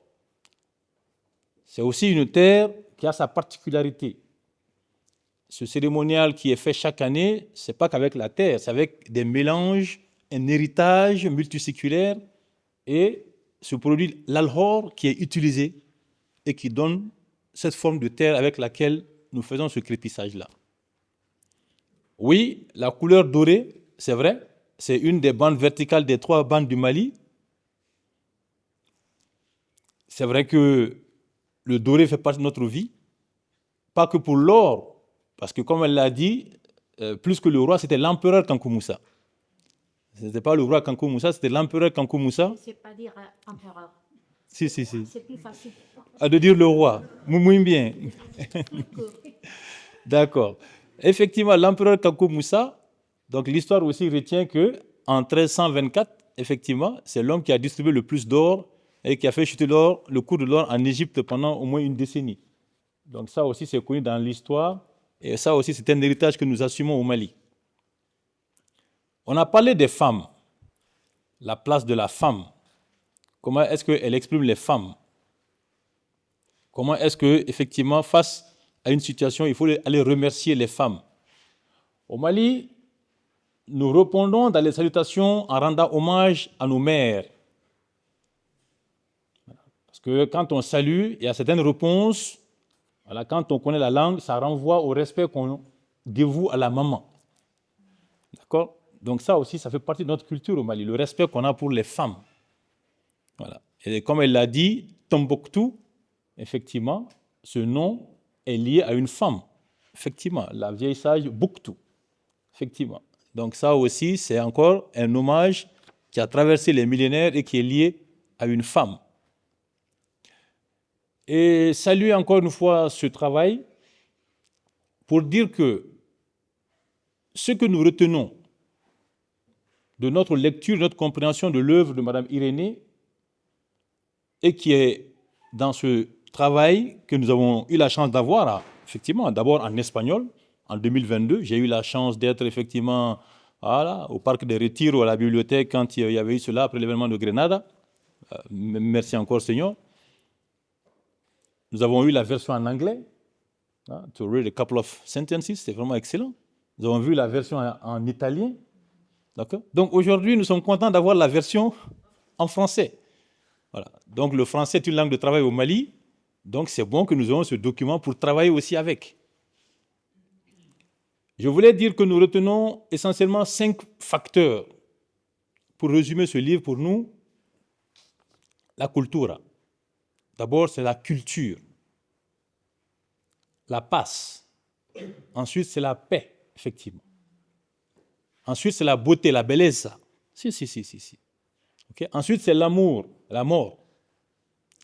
C'est aussi une terre qui a sa particularité. Ce cérémonial qui est fait chaque année, ce n'est pas qu'avec la terre, c'est avec des mélanges, un héritage multiséculaire, et ce produit, l'Alhor, qui est utilisé et qui donne cette forme de terre avec laquelle nous faisons ce crépissage-là. Oui, la couleur dorée, c'est vrai, c'est une des bandes verticales des 3 bandes du Mali. C'est vrai que le doré fait partie de notre vie, pas que pour l'or, parce que comme elle l'a dit, plus que le roi, c'était l'empereur Kankou Moussa. Ce n'était pas le roi Kankou Moussa, c'était l'empereur Kankou Moussa. C'est pas dire empereur. Si. C'est plus facile. De dire le roi. Moumoui bien. D'accord. Effectivement, l'empereur Kankou Moussa, donc l'histoire aussi retient qu'en 1324, effectivement, c'est l'homme qui a distribué le plus d'or et qui a fait chuter le cours de l'or en Égypte pendant au moins une décennie. Donc ça aussi, c'est connu dans l'histoire. Et ça aussi, c'est un héritage que nous assumons au Mali. On a parlé des femmes, la place de la femme. Comment est-ce qu'elle exprime les femmes? Comment est-ce qu'effectivement, face à une situation, il faut aller remercier les femmes? Au Mali, nous répondons dans les salutations en rendant hommage à nos mères. Parce que quand on salue, il y a certaines réponses. Voilà, quand on connaît la langue, ça renvoie au respect qu'on dévoue à la maman. D'accord? Donc ça aussi, ça fait partie de notre culture au Mali, le respect qu'on a pour les femmes. Voilà. Et comme elle l'a dit, Tombouctou, effectivement, ce nom est lié à une femme. Effectivement, la vieille sage Bouktou. Effectivement. Donc ça aussi, c'est encore un hommage qui a traversé les millénaires et qui est lié à une femme. Et saluer encore une fois ce travail pour dire que ce que nous retenons de notre lecture, de notre compréhension de l'œuvre de Mme Irénée, et qui est dans ce travail que nous avons eu la chance d'avoir, effectivement, d'abord en espagnol, en 2022. J'ai eu la chance d'être effectivement au Parc des Retirs ou à la bibliothèque quand il y avait eu cela après l'événement de Grenada. Merci encore, Seigneur. Nous avons eu la version en anglais, to read a couple of sentences, c'est vraiment excellent. Nous avons vu la version en italien. D'accord? Donc aujourd'hui, nous sommes contents d'avoir la version en français. Voilà. Donc le français est une langue de travail au Mali, donc c'est bon que nous ayons ce document pour travailler aussi avec. Je voulais dire que nous retenons essentiellement 5 facteurs pour résumer ce livre pour nous. La cultura. D'abord, c'est la culture. La pace. Ensuite, c'est la paix, effectivement. Ensuite, c'est la beauté, la bellezza. Si. Okay? Ensuite, c'est l'amour, la mort.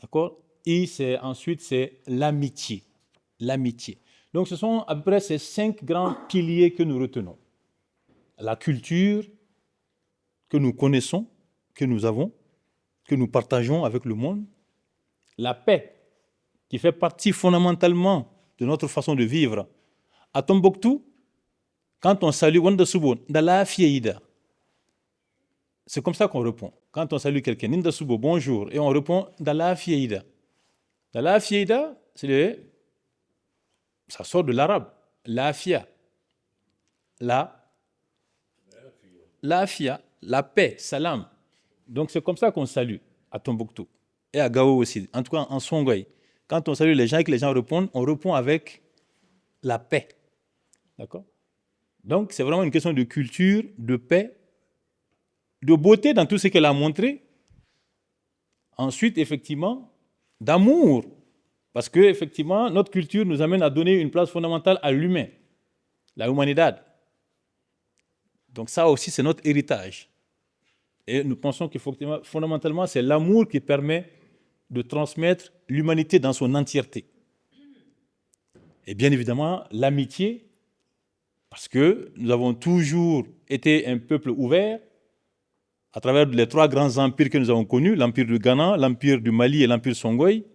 D'accord? I, ensuite, c'est l'amitié. L'amitié. Donc, ce sont à peu près ces 5 grands piliers que nous retenons. La culture que nous connaissons, que nous avons, que nous partageons avec le monde. La paix, qui fait partie fondamentalement de notre façon de vivre. À Tombouctou, quand on salue Wanda Subo, Dala Fieida, c'est comme ça qu'on répond. Quand on salue quelqu'un, Ninda Subo, bonjour, et on répond Dala Fieida. Dala Fieida, ça sort de l'arabe. La fia. La fia, la paix, salam. Donc c'est comme ça qu'on salue à Tombouctou. Et à Gao aussi, en tout cas en Songhai. Quand on salue les gens et que les gens répondent, on répond avec la paix. D'accord? Donc c'est vraiment une question de culture, de paix, de beauté dans tout ce qu'elle a montré. Ensuite, effectivement, d'amour. Parce que, effectivement, notre culture nous amène à donner une place fondamentale à l'humain, la humanidad. Donc ça aussi, c'est notre héritage. Et nous pensons que fondamentalement, c'est l'amour qui permet de transmettre l'humanité dans son entièreté. Et bien évidemment, l'amitié, parce que nous avons toujours été un peuple ouvert à travers les 3 grands empires que nous avons connus, l'empire du Ghana, l'empire du Mali et l'empire Songhai.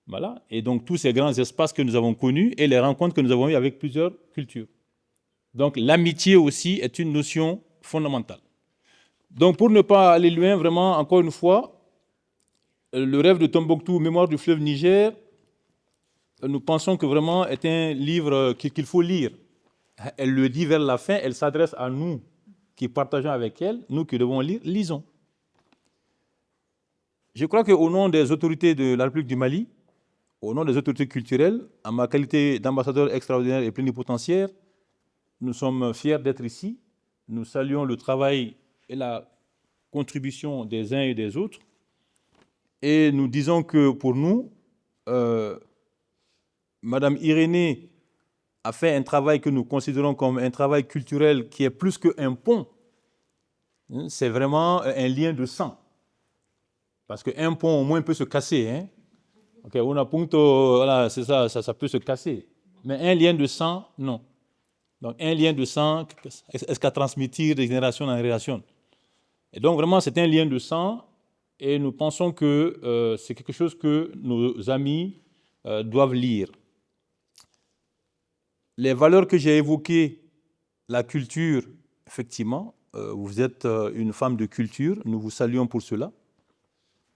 Voilà. Et donc tous ces grands espaces que nous avons connus et les rencontres que nous avons eues avec plusieurs cultures. Donc l'amitié aussi est une notion fondamentale. Donc pour ne pas aller loin, vraiment, encore une fois, le rêve de Tombouctou, Mémoire du fleuve Niger, nous pensons que vraiment est un livre qu'il faut lire. Elle le dit vers la fin, elle s'adresse à nous qui partageons avec elle, nous qui devons lire, lisons. Je crois qu'au nom des autorités de la République du Mali, au nom des autorités culturelles, en ma qualité d'ambassadeur extraordinaire et plénipotentiaire, nous sommes fiers d'être ici. Nous saluons le travail et la contribution des uns et des autres. Et nous disons que pour nous, Madame Irénée a fait un travail que nous considérons comme un travail culturel qui est plus qu'un pont. C'est vraiment un lien de sang. Parce qu'un pont, au moins, peut se casser. Hein? Okay, una punto, voilà, c'est ça peut se casser. Mais un lien de sang, non. Donc, un lien de sang, est-ce qu'à transmettre de génération en génération. Et donc, vraiment, c'est un lien de sang. Et nous pensons que c'est quelque chose que nos amis doivent lire. Les valeurs que j'ai évoquées, la culture, effectivement, vous êtes une femme de culture, nous vous saluons pour cela.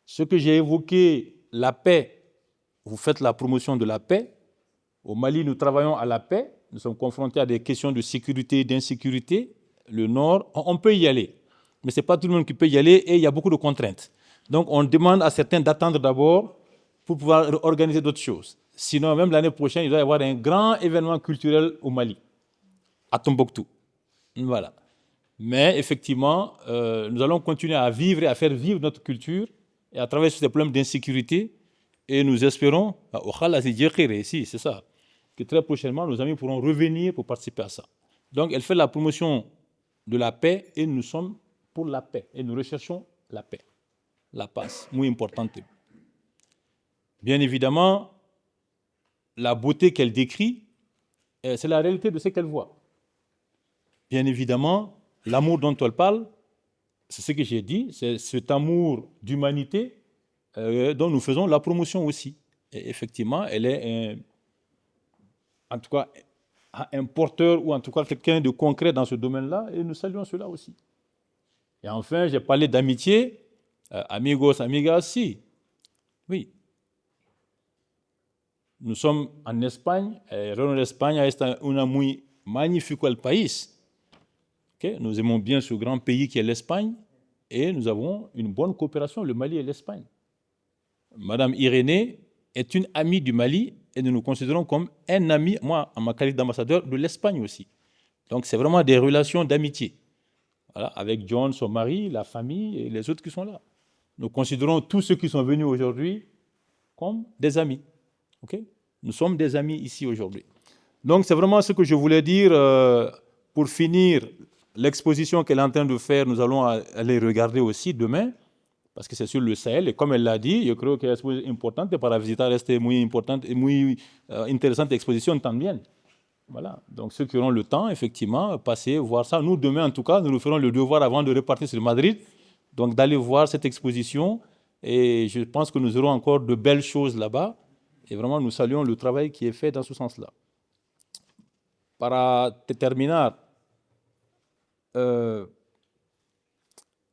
Ce que j'ai évoqué, la paix, vous faites la promotion de la paix. Au Mali, nous travaillons à la paix. Nous sommes confrontés à des questions de sécurité et d'insécurité. Le Nord, on peut y aller. Mais ce n'est pas tout le monde qui peut y aller et il y a beaucoup de contraintes. Donc, on demande à certains d'attendre d'abord pour pouvoir organiser d'autres choses. Sinon, même l'année prochaine, il doit y avoir un grand événement culturel au Mali, à Tombouctou. Voilà. Mais effectivement, nous allons continuer à vivre et à faire vivre notre culture et à travailler sur ces problèmes d'insécurité. Et nous espérons, c'est ça, que très prochainement, nos amis pourront revenir pour participer à ça. Donc, elle fait la promotion de la paix et nous sommes pour la paix. Et nous recherchons la paix, la paix, muy importante. Bien évidemment, la beauté qu'elle décrit, c'est la réalité de ce qu'elle voit. Bien évidemment, l'amour dont elle parle, c'est ce que j'ai dit, c'est cet amour d'humanité dont nous faisons la promotion aussi. Et effectivement, elle est en tout cas un porteur ou en tout cas quelqu'un de concret dans ce domaine-là et nous saluons cela aussi. Et enfin, j'ai parlé d'amitié, amigos, amigas, si. Oui. Nous sommes en Espagne, et Reino de España est un muy magnifico el país. Okay? Nous aimons bien ce grand pays qui est l'Espagne et nous avons une bonne coopération, le Mali et l'Espagne. Madame Irénée est une amie du Mali et nous nous considérons comme un ami, moi, en ma qualité d'ambassadeur, de l'Espagne aussi. Donc, c'est vraiment des relations d'amitié. Voilà, avec John, son mari, la famille et les autres qui sont là. Nous considérons tous ceux qui sont venus aujourd'hui comme des amis. Okay? Nous sommes des amis ici aujourd'hui. Donc, c'est vraiment ce que je voulais dire. Pour finir, l'exposition qu'elle est en train de faire, nous allons aller regarder aussi demain. parce que c'est sur le Sahel. Et comme elle l'a dit, yo creo que es muy importante para visitar este muy importante y muy interesante exposición también. Voilà. Donc ceux qui auront le temps, effectivement, passer, voir ça. Nous, demain, en tout cas, nous nous ferons le devoir avant de repartir sur Madrid, donc d'aller voir cette exposition. Et je pense que nous aurons encore de belles choses là-bas. Et vraiment, nous saluons le travail qui est fait dans ce sens-là. Para terminar,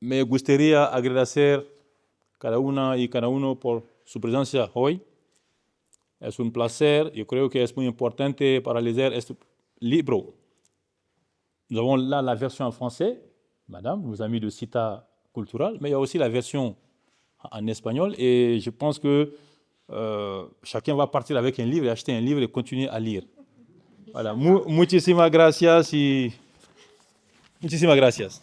me gustaría agradecer cada una y cada uno por su presencia hoy. Es un placer. Yo creo que es muy importante para leer este libro. Nous avons là la version en français, madame, nos amis de Cita Cultural, mais il y a aussi la version en espagnol. Et je pense que chacun va partir avec un livre et acheter un livre et continuer à lire. Voilà. Muchísimas gracias y muchísimas gracias.